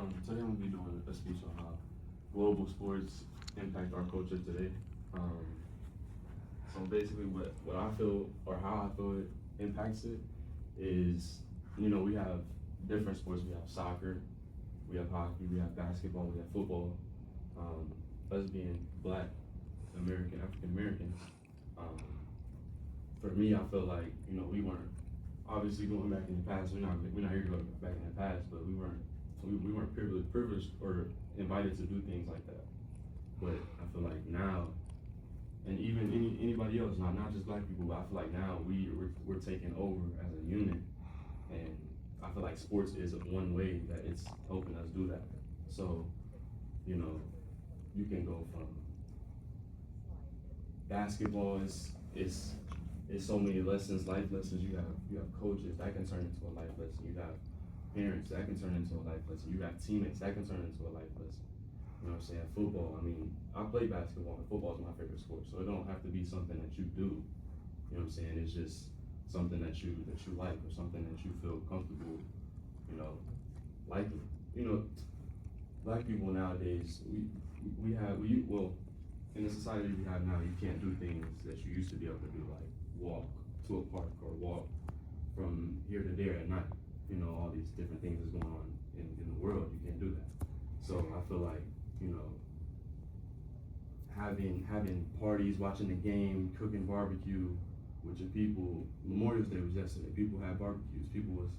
Today I'm gonna be doing a speech on how global sports impact our culture today. Um, so basically, what I feel or how I feel it impacts it is, we have different sports. We have soccer, we have hockey, we have basketball, we have football. Um, us being Black American, African Americans, um, for me, I feel like we weren't obviously going back in the past. We're not here to go back in the past, but we weren't privileged or invited to do things like that. But I feel like now, and even anybody else, not just Black people, but I feel like now we're taking over as a unit, and I feel like sports is one way that it's helping us do that. So, you know, you can go from basketball is so many lessons, life lessons. You have coaches that can turn into a life lesson. You have parents that can turn into a life lesson. You have teammates that can turn into a life lesson. You know what I'm saying? Football. I mean, I play basketball, and football is my favorite sport. So it don't have to be something that you do. You know what I'm saying? It's just something that you like, or something that you feel comfortable, liking. Black people nowadays, well, in the society we have now, you can't do things that you used to be able to do, like walk to a park or walk from here to there at night. All these different things is going on in the world. You can't do that. So I feel like, having parties, watching the game, cooking barbecue with your people. Memorial Day was yesterday. People had barbecues. People was,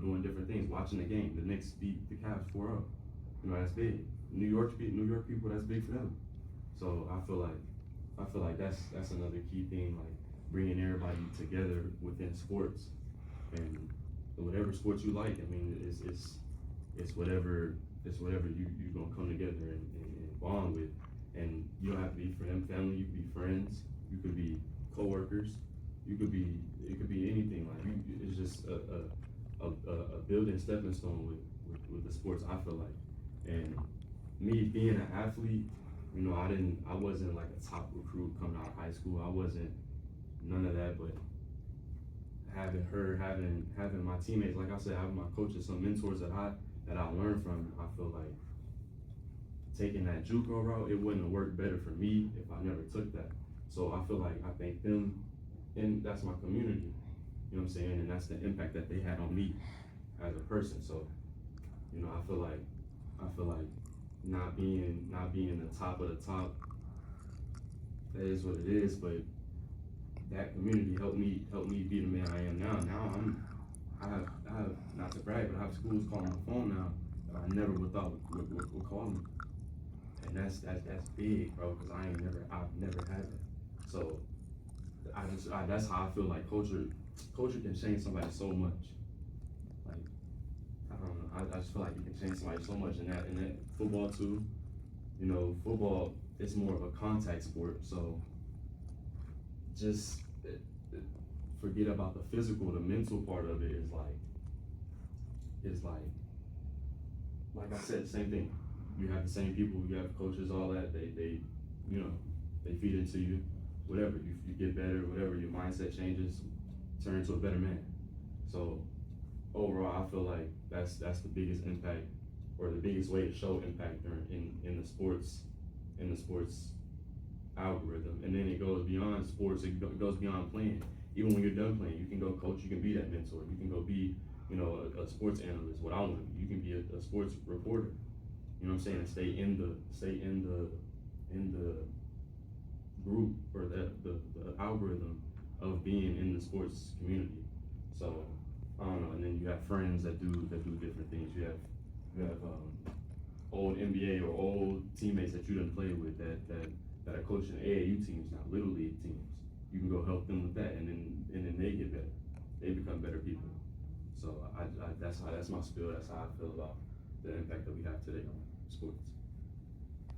doing different things, watching the game. The Knicks beat the Cavs 4-0. That's big. New York people, that's big for them. So I feel like that's another key thing, like bringing everybody together within sports, and whatever sports you like. I mean, it's whatever you gonna come together and bond with, and you don't have to be family. You could be friends. You could be coworkers. It could be anything. Like it's just a building stepping stone with the sports. I feel like, and me being an athlete. I wasn't like a top recruit coming out of high school. I wasn't none of that, but having my teammates, like I said, having my coaches, some mentors that I learned from, I feel like taking that JUCO route, it wouldn't have worked better for me if I never took that. So I feel like I thank them, and that's my community. You know what I'm saying? And that's the impact that they had on me as a person. So, I feel like not being the top of the top, that is what it is, but that community helped me be the man I am now. I have not to brag, but I have schools calling my phone now that I never would thought would call me. And that's big, bro, because I've never had that. So that's how I feel like culture can change somebody so much. Like, I don't know. I just feel like it can change somebody so much, and that football too. Football is more of a contact sport, so just forget about the physical. The mental part of it is like I said, same thing. You have the same people, you have coaches, all that. They feed into you. Whatever you get better, whatever your mindset changes, turn into a better man. So overall, I feel like that's the biggest impact, or the biggest way to show impact in the sports algorithm. And then it goes beyond sports. It goes beyond playing. Even when you're done playing, you can go coach. You can be that mentor. You can go be a sports analyst. What I want to be. You can be a sports reporter. You know what I'm saying? And stay in the group, or the algorithm of being in the sports community. So I don't know. And then you have friends that do different things. You have old NBA or old teammates that you didn't play with that are coaching AAU teams now, little league teams. You can go help them with that, and then they get better. They become better people. So that's my spiel. That's how I feel about the impact that we have today on sports.